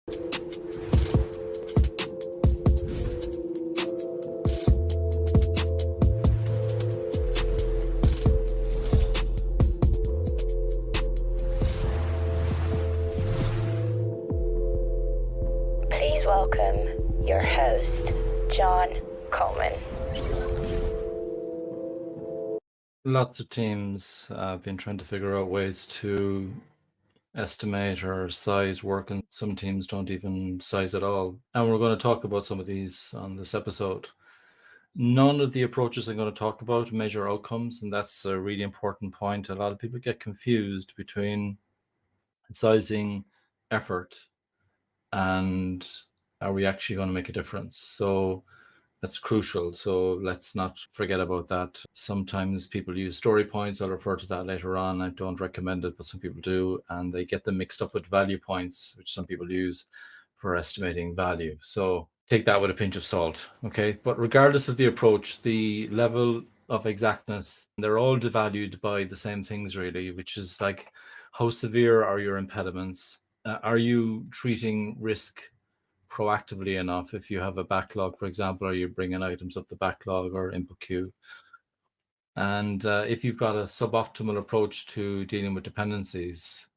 Please welcome your host, John Coleman. Lots of teams have been trying to figure out ways to estimate or size work, and some teams don't even size at all. And we're going to talk about some of these on this episode. None of the approaches I'm going to talk about measure outcomes, and that's a really important point. A lot of people get confused between sizing effort and are we actually going to make a difference? So that's crucial. So let's not forget about that. Sometimes people use story points. I'll refer to that later on. I don't recommend it, but some people do, and they get them mixed up with value points, which some people use for estimating value. So take that with a pinch of salt, okay? But regardless of the approach, the level of exactness, they're all devalued by the same things really, which is like, how severe are your impediments? Are you treating risk proactively enough? If you have a backlog, for example, are you bringing items up the backlog or input queue? And if you've got a suboptimal approach to dealing with dependencies,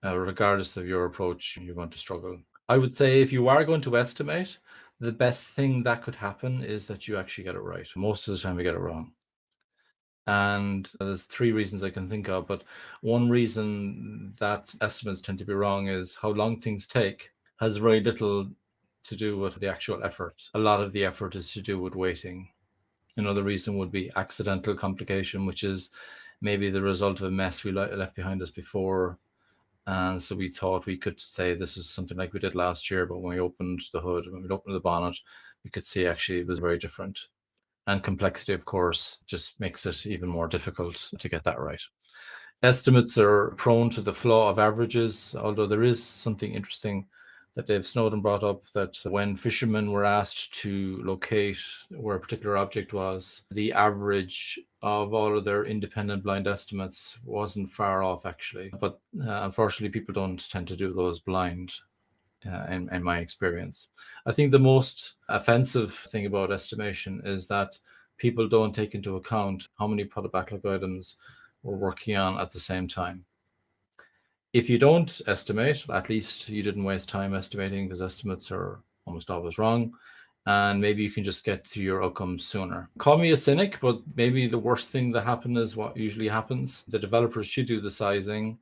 regardless of your approach, you're going to struggle. I would say if you are going to estimate, the best thing that could happen is that you actually get it right. Most of the time we get it wrong. And there's three reasons I can think of, but one reason that estimates tend to be wrong is how long things take has very little to do with the actual effort. A lot of the effort is to do with waiting. Another reason would be accidental complication, which is maybe the result of a mess we left behind us before. And so we thought we could say this is something like we did last year, but when we opened the hood, when we opened the bonnet, we could see actually it was very different. And complexity, of course, just makes it even more difficult to get that right. Estimates are prone to the flaw of averages, although there is something interesting that Dave Snowden brought up, that when fishermen were asked to locate where a particular object was, the average of all of their independent blind estimates wasn't far off, actually. But unfortunately, people don't tend to do those blind. In my experience, I think the most offensive thing about estimation is that people don't take into account how many product backlog items we're working on at the same time. If you don't estimate, at least you didn't waste time estimating, because estimates are almost always wrong. And maybe you can just get to your outcomes sooner. Call me a cynic, but maybe the worst thing that happened is what usually happens. The developers should do the sizing.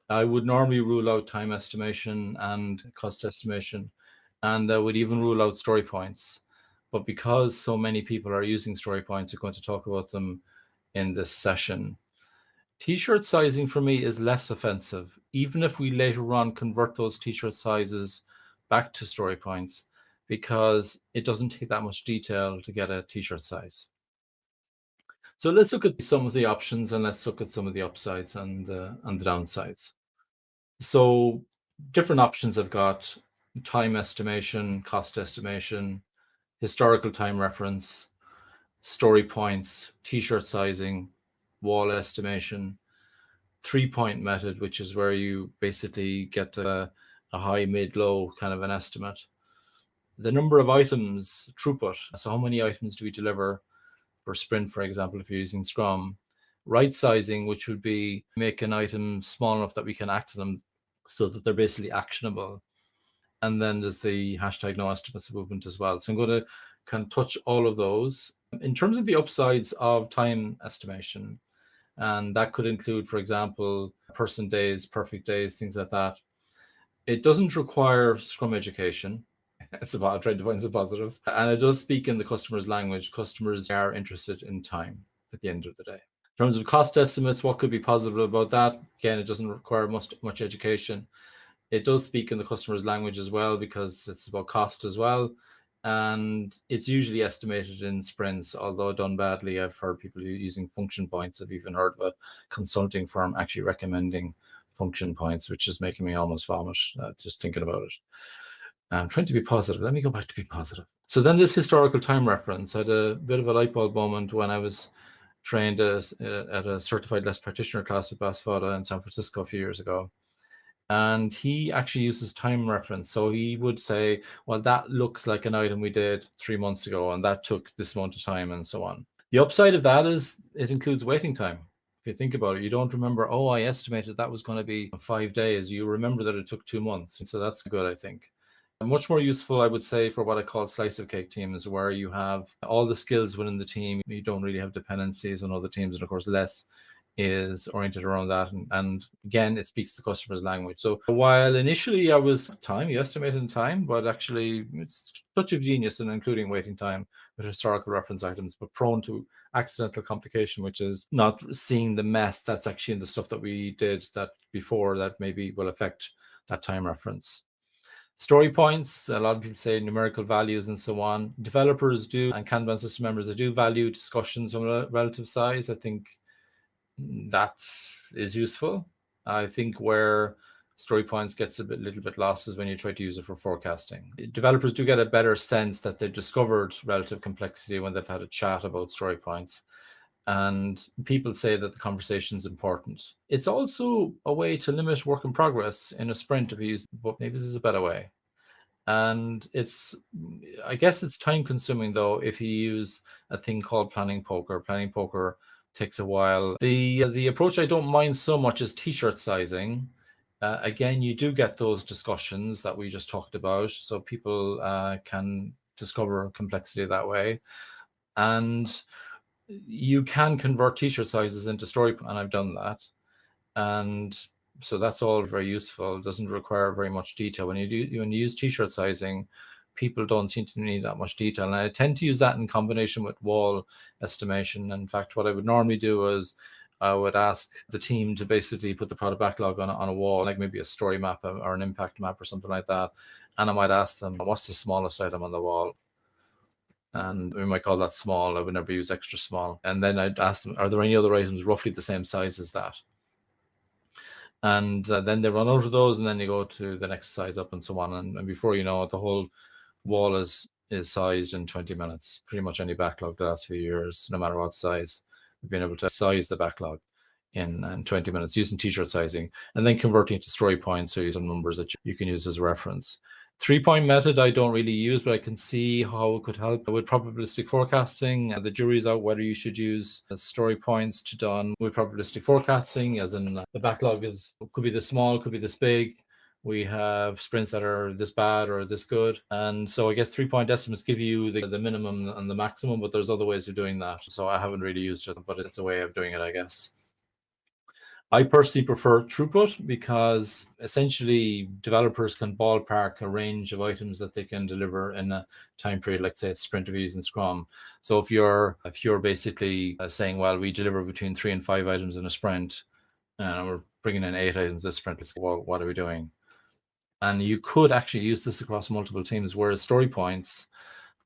I would normally rule out time estimation and cost estimation, and I would even rule out story points. But because so many people are using story points, we're going to talk about them in this session. T-shirt sizing for me is less offensive, even if we later on convert those T-shirt sizes back to story points, because it doesn't take that much detail to get a T-shirt size. So let's look at some of the options, and let's look at some of the upsides and the downsides. So different options have got time estimation, cost estimation, historical time reference, story points, T-shirt sizing, wall estimation, 3-point method, which is where you basically get a high, mid, low kind of an estimate. The number of items, throughput, so how many items do we deliver per sprint, for example, if you're using Scrum. Right sizing, which would be make an item small enough that we can act on them so that they're basically actionable. And then there's the hashtag no estimates movement as well. So I'm going to kind of touch all of those. In terms of the upsides of time estimation, and that could include, for example, person days, perfect days, things like that. It doesn't require Scrum education. It's about trying to find some positives. And it does speak in the customer's language. Customers are interested in time at the end of the day. In terms of cost estimates, what could be positive about that? Again, it doesn't require much education. It does speak in the customer's language as well, because it's about cost as well. And it's usually estimated in sprints, although done badly. I've heard people using function points. I've even heard of a consulting firm actually recommending function points, which is making me almost vomit just thinking about it. I'm trying to be positive. Let me go back to be positive. So then this historical time reference. I had a bit of a light bulb moment when I was trained at a certified less practitioner class at Basfada in San Francisco a few years ago. And he actually uses time reference. So he would say, well, that looks like an item we did 3 months ago, and that took this amount of time, and so on. The upside of that is it includes waiting time. If you think about it, you don't remember, oh, I estimated that was going to be 5 days. You remember that it took 2 months. And so that's good, I think. And much more useful, I would say, for what I call slice of cake teams, where you have all the skills within the team. You don't really have dependencies on other teams, and of course, less is oriented around that. And again, it speaks the customer's language. So while initially I was time, you estimated in time, but actually it's touch of genius in including waiting time with historical reference items, but prone to accidental complication, which is not seeing the mess that's actually in the stuff that we did that before that maybe will affect that time reference. Story points, a lot of people say numerical values and so on. Developers do, and Kanban system members, they do value discussions on relative size. I think that is useful. I think where story points gets a little bit lost is when you try to use it for forecasting. Developers do get a better sense that they've discovered relative complexity when they've had a chat about story points. And people say that the conversation is important. It's also a way to limit work in progress in a sprint if you use, but maybe there's a better way. And I guess it's time consuming though if you use a thing called planning poker. Planning poker takes a while. The approach I don't mind so much is t-shirt sizing. Again, you do get those discussions that we just talked about, so people can discover complexity that way. And you can convert t-shirt sizes into story, and I've done that. And so that's all very useful. It doesn't require very much detail. When you use t-shirt sizing, people don't seem to need that much detail. And I tend to use that in combination with wall estimation. In fact, what I would normally do is I would ask the team to basically put the product backlog on a wall, like maybe a story map or an impact map or something like that. And I might ask them, what's the smallest item on the wall? And we might call that small. I would never use extra small. And then I'd ask them, are there any other items roughly the same size as that? And then they run out of those, and then you go to the next size up and so on. And before you know it, the whole wall is sized in 20 minutes. Pretty much any backlog the last few years, no matter what size, we've been able to size the backlog in 20 minutes using t-shirt sizing, and then converting it to story points, so you have some numbers that you can use as a reference. 3-point method I don't really use, but I can see how it could help with probabilistic forecasting. The jury's out whether you should use story points to done with probabilistic forecasting, as in the backlog could be this small, could be this big. We have sprints that are this bad or this good. And so I guess 3-point estimates give you the minimum and the maximum, but there's other ways of doing that. So I haven't really used it, but it's a way of doing it, I guess. I personally prefer throughput because essentially developers can ballpark a range of items that they can deliver in a time period, like say a sprint of using Scrum. So if you're basically saying, well, we deliver between 3 and 5 items in a sprint, and we're bringing in 8 items this sprint, what are we doing? And you could actually use this across multiple teams, whereas story points,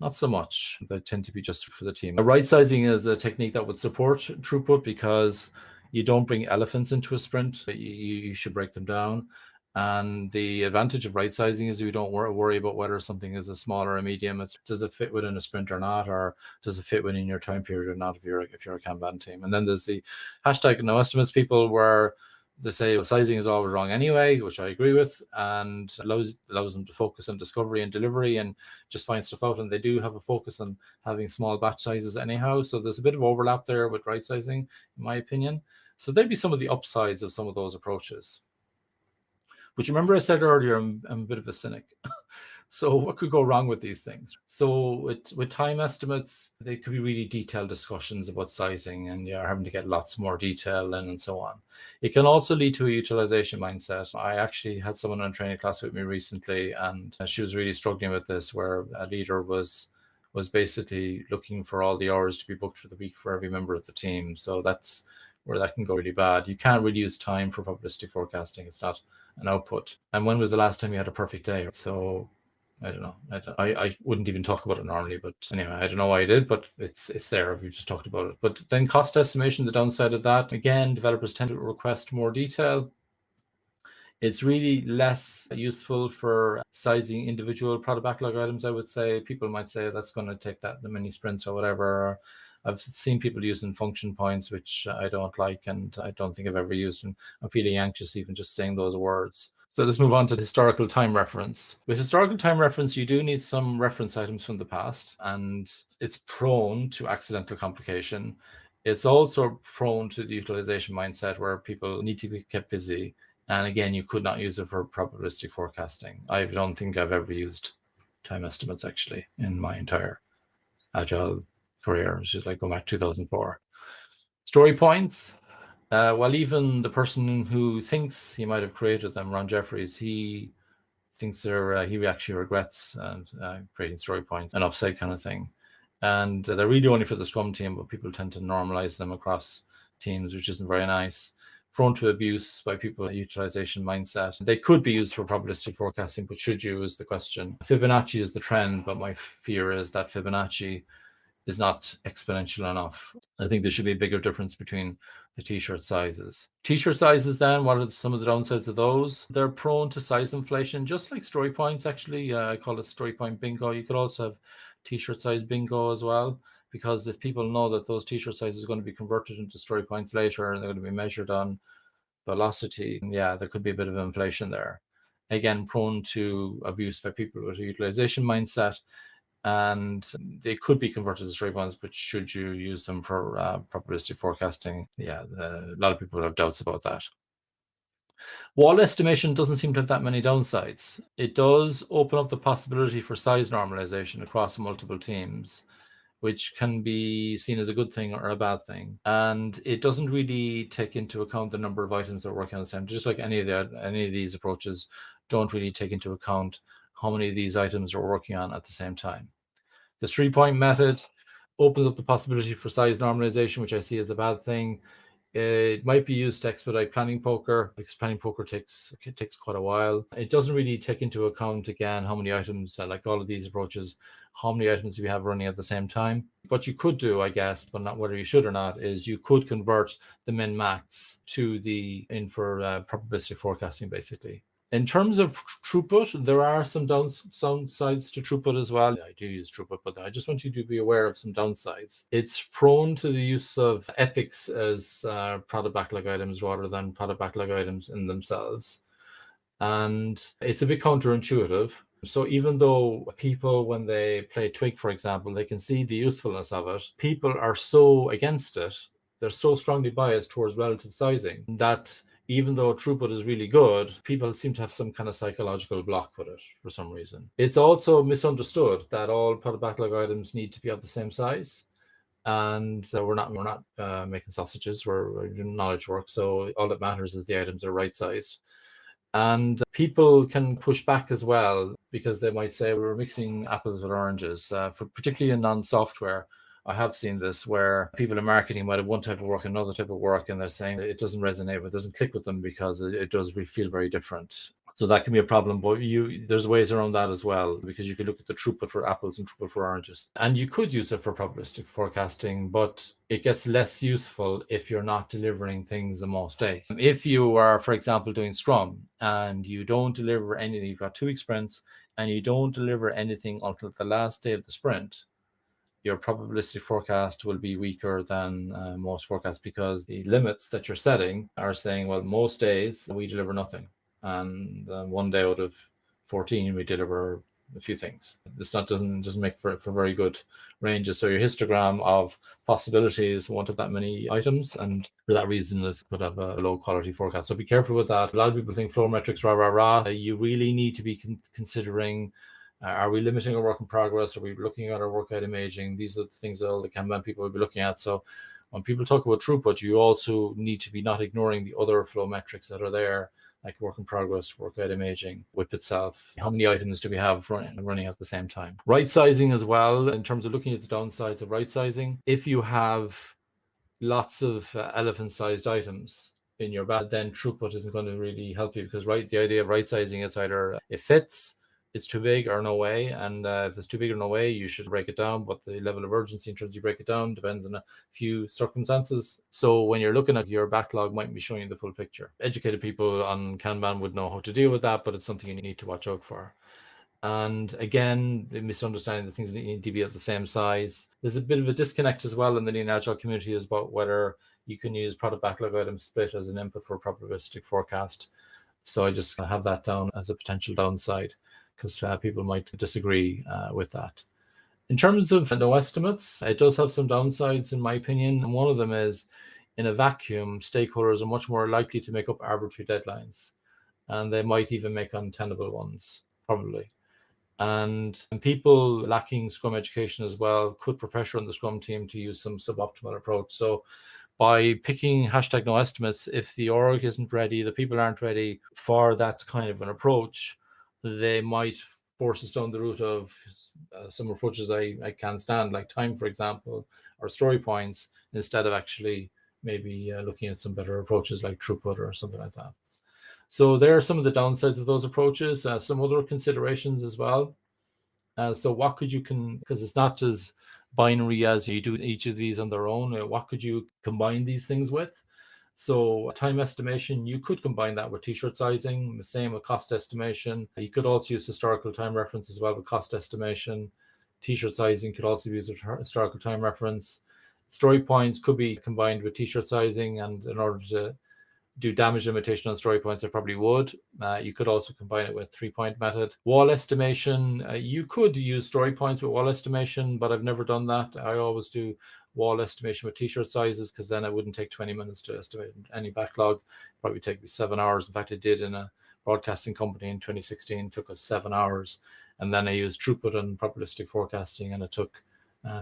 not so much. They tend to be just for the team. Right sizing is a technique that would support throughput because you don't bring elephants into a sprint. You should break them down. And the advantage of right sizing is you don't worry about whether something is a small or a medium. It's does it fit within a sprint or not, or does it fit within your time period or not if you're a Kanban team. And then there's the hashtag no estimates people, where they say, well, sizing is always wrong anyway, which I agree with, and allows them to focus on discovery and delivery and just find stuff out. And they do have a focus on having small batch sizes anyhow. So there's a bit of overlap there with right sizing, in my opinion. So there'd be some of the upsides of some of those approaches. But remember I said earlier, I'm a bit of a cynic. So what could go wrong with these things? So with time estimates, they could be really detailed discussions about sizing, and you're having to get lots more detail in and so on. It can also lead to a utilization mindset. I actually had someone on a training class with me recently, and she was really struggling with this, where a leader was basically looking for all the hours to be booked for the week for every member of the team. So that's where that can go really bad. You can't really use time for probabilistic forecasting. It's not an output. And when was the last time you had a perfect day? So I don't know. I wouldn't even talk about it normally, but anyway, I don't know why I did, but it's there. We just talked about it. But then cost estimation, the downside of that, again, developers tend to request more detail. It's really less useful for sizing individual product backlog items, I would say. People might say that's going to take that many sprints or whatever. I've seen people using function points, which I don't like, and I don't think I've ever used, and I'm feeling anxious even just saying those words. So let's move on to historical time reference. With historical time reference, you do need some reference items from the past, and it's prone to accidental complication. It's also prone to the utilization mindset where people need to be kept busy. And again, you could not use it for probabilistic forecasting. I don't think I've ever used time estimates actually in my entire Agile career, which is like going back to 2004. Story points. Well, even the person who thinks he might have created them, Ron Jeffries, he thinks he actually regrets creating story points, an offside kind of thing. And they're really only for the Scrum team, but people tend to normalize them across teams, which isn't very nice. Prone to abuse by people, utilization mindset. They could be used for probabilistic forecasting, but should you is the question. Fibonacci is the trend, but my fear is that Fibonacci is not exponential enough. I think there should be a bigger difference between the t-shirt sizes. T-shirt sizes then, what are some of the downsides of those? They're prone to size inflation, just like story points actually. I call it story point bingo. You could also have t-shirt size bingo as well, because if people know that those t-shirt sizes are going to be converted into story points later and they're going to be measured on velocity, yeah, there could be a bit of inflation there. Again, prone to abuse by people with a utilization mindset, and they could be converted to story points, but should you use them for probabilistic forecasting? Yeah, a lot of people have doubts about that. Wall estimation doesn't seem to have that many downsides. It does open up the possibility for size normalization across multiple teams, which can be seen as a good thing or a bad thing. And it doesn't really take into account the number of items that are working on the same, just like any of these approaches don't really take into account how many of these items are working on at the same time. The 3-point method opens up the possibility for size normalization, which I see as a bad thing. It might be used to expedite planning poker, because planning poker takes quite a while. It doesn't really take into account, again, how many items, like all of these approaches, how many items do we have running at the same time. What you could do, I guess, but not whether you should or not, is you could convert the min max to for probabilistic forecasting, basically. In terms of throughput, there are some downsides to throughput as well. I do use throughput, but I just want you to be aware of some downsides. It's prone to the use of epics as product backlog items rather than product backlog items in themselves. And it's a bit counterintuitive. So even though people, when they play Twig, for example, they can see the usefulness of it, people are so against it, they're so strongly biased towards relative sizing that even though throughput is really good, people seem to have some kind of psychological block with it for some reason. It's also misunderstood that all product backlog items need to be of the same size. And we're not making sausages, we're doing knowledge work. So all that matters is the items are right sized. And people can push back as well, because they might say we're mixing apples with oranges, particularly in non-software. I have seen this where people in marketing might have one type of work, another type of work, and they're saying it doesn't resonate, it doesn't click with them because it does feel very different. So that can be a problem, but there's ways around that as well, because you could look at the throughput for apples and throughput for oranges. And you could use it for probabilistic forecasting, but it gets less useful if you're not delivering things on most days. If you are, for example, doing Scrum and you don't deliver anything, you've got 2-week sprints and you don't deliver anything until the last day of the sprint, your probabilistic forecast will be weaker than most forecasts, because the limits that you're setting are saying, well, most days we deliver nothing. And one day out of 14, we deliver a few things. This doesn't make for very good ranges. So your histogram of possibilities won't have that many items, and for that reason, this could have a low quality forecast. So be careful with that. A lot of people think flow metrics, rah. You really need to be considering, are we limiting our work in progress? Are we looking at our work item aging? These are the things that all the Kanban people will be looking at. So when people talk about throughput, you also need to be not ignoring the other flow metrics that are there, like work in progress, work item aging, WIP itself. How many items do we have running at the same time? Right sizing as well, in terms of looking at the downsides of right sizing. If you have lots of elephant-sized items in your batch, then throughput isn't going to really help you, because the idea of right sizing is either it fits, it's too big, or no way. And if it's too big or no way, you should break it down. But the level of urgency in terms you break it down depends on a few circumstances. So when you're looking at your backlog, might be showing you the full picture. Educated people on Kanban would know how to deal with that, but it's something you need to watch out for. And again, misunderstanding the things that need to be at the same size. There's a bit of a disconnect as well in the Lean Agile community about whether you can use product backlog item split as an input for probabilistic forecast. So I just have that down as a potential downside because people might disagree with that. In terms of no estimates, it does have some downsides, in my opinion. And one of them is in a vacuum, stakeholders are much more likely to make up arbitrary deadlines, and they might even make untenable ones, probably. And people lacking Scrum education as well could put pressure on the Scrum team to use some suboptimal approach. So by picking hashtag no estimates, if the org isn't ready, the people aren't ready for that kind of an approach, they might force us down the route of some approaches I can't stand, like time, for example, or story points, instead of actually maybe looking at some better approaches like throughput or something like that. So there are some of the downsides of those approaches. Some other considerations as well. So what could you because it's not as binary as you do each of these on their own. What could you combine these things with? So time estimation, you could combine that with t-shirt sizing, the same with cost estimation. You could also use historical time reference as well with cost estimation. T-shirt sizing could also be used with historical time reference. Story points could be combined with t-shirt sizing, and in order to do damage limitation on story points, I probably would. You could also combine it with 3-point method. Wall estimation, you could use story points with wall estimation, but I've never done that. I always do wall estimation with t-shirt sizes because then it wouldn't take 20 minutes to estimate any backlog. Probably take me 7 hours. In fact, I did in a broadcasting company in 2016. It took us 7 hours. And then I used throughput and probabilistic forecasting, and it took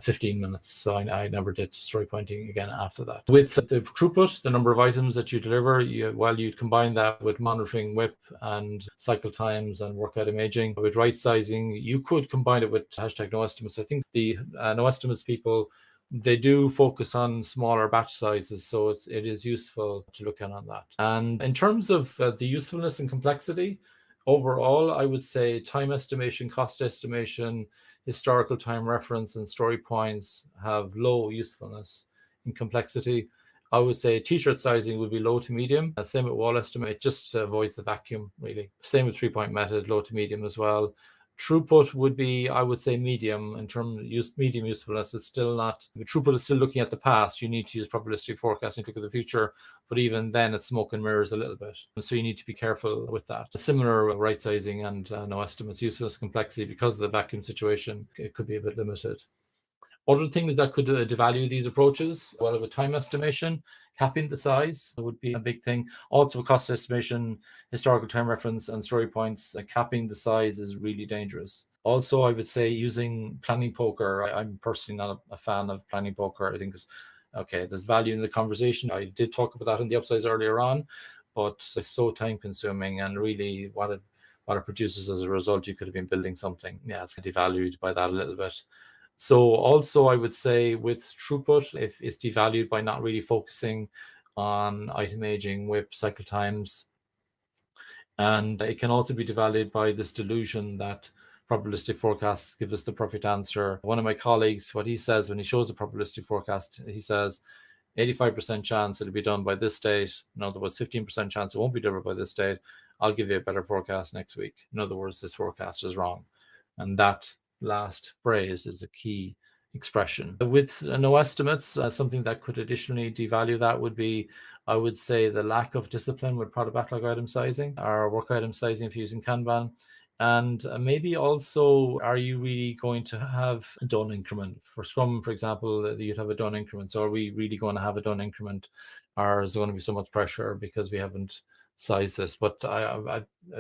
15 minutes. So I never did story pointing again after that. With the throughput, the number of items that you deliver, you'd combine that with monitoring WIP and cycle times and workout imaging. With right sizing, you could combine it with hashtag no estimates. I think the no estimates people, they do focus on smaller batch sizes, so it is useful to look at on that. And in terms of the usefulness and complexity, overall, I would say time estimation, cost estimation, historical time reference, and story points have low usefulness in complexity. I would say t-shirt sizing would be low to medium. Same with wall estimate, just avoids the vacuum, really. Same with 3-point method, low to medium as well. Throughput would be, I would say, medium in terms of medium usefulness. It's still not, throughput is still looking at the past. You need to use probabilistic forecasting to look at the future, but even then it's smoke and mirrors a little bit. And so you need to be careful with that. Similar right sizing and no estimates, usefulness, complexity, because of the vacuum situation, it could be a bit limited. Other things that could devalue these approaches, well, with time estimation, capping the size would be a big thing. Also, cost estimation, historical time reference, and story points, capping the size is really dangerous. Also, I would say using planning poker. I'm personally not a fan of planning poker. I think there's value in the conversation. I did talk about that in the upsides earlier on, but it's so time consuming, and really what it produces as a result, you could have been building something. Yeah, it's devalued by that a little bit. So also I would say with throughput, if it's devalued by not really focusing on item aging, WIP, cycle times, and it can also be devalued by this delusion that probabilistic forecasts give us the perfect answer. One of my colleagues, what he says when he shows a probabilistic forecast, he says 85% chance it'll be done by this date. In other words, 15% chance it won't be delivered by this date. I'll give you a better forecast next week. In other words, this forecast is wrong. And that last phrase is a key expression. With no estimates, something that could additionally devalue that would be, I would say, the lack of discipline with product backlog item sizing or work item sizing if using Kanban. And maybe also, are you really going to have a done increment? For Scrum, for example, you'd have a done increment. So are we really going to have a done increment? Or is there going to be so much pressure because we haven't size this? But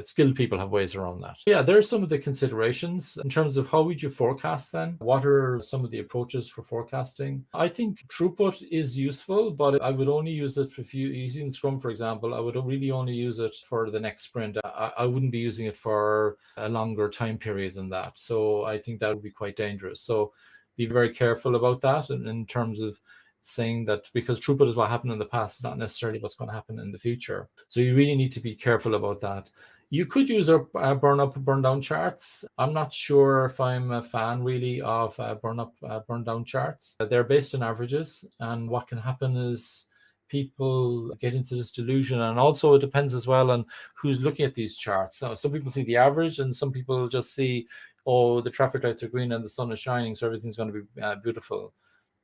skilled people have ways around that. Yeah, there are some of the considerations in terms of how would you forecast then? What are some of the approaches for forecasting? I think throughput is useful, but I would only use it if you using Scrum, for example. I would really only use it for the next sprint. I wouldn't be using it for a longer time period than that. So I think that would be quite dangerous. So be very careful about that in terms of saying that, because throughput is what happened in the past, it's not necessarily what's going to happen in the future. So you really need to be careful about that. You could use burn up, burn down charts. I'm not sure if I'm a fan really of burn up, burn down charts. They're based on averages, and what can happen is people get into this delusion, and also it depends as well on who's looking at these charts. So some people see the average, and some people just see, oh, the traffic lights are green and the sun is shining, so everything's going to be beautiful.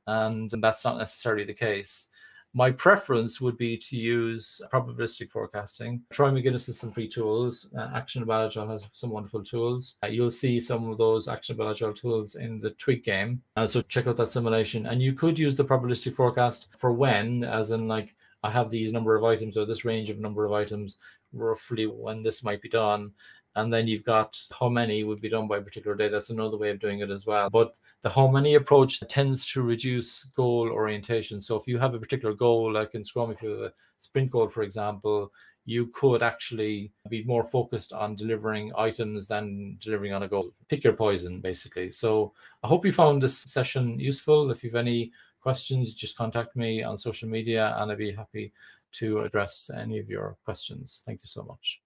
And that's not necessarily the case. My preference would be to use probabilistic forecasting. Troy McGuinness has some free tools. Actionable Agile has some wonderful tools. You'll see some of those Actionable Agile tools in the Twig game. So check out that simulation. And you could use the probabilistic forecast for when, as in like, I have these number of items or this range of number of items, roughly when this might be done. And then you've got how many would be done by a particular day. That's another way of doing it as well. But the how many approach tends to reduce goal orientation. So if you have a particular goal, like in Scrum, if you have a sprint goal, for example, you could actually be more focused on delivering items than delivering on a goal. Pick your poison, basically. So I hope you found this session useful. If you have any questions, just contact me on social media and I'd be happy to address any of your questions. Thank you so much.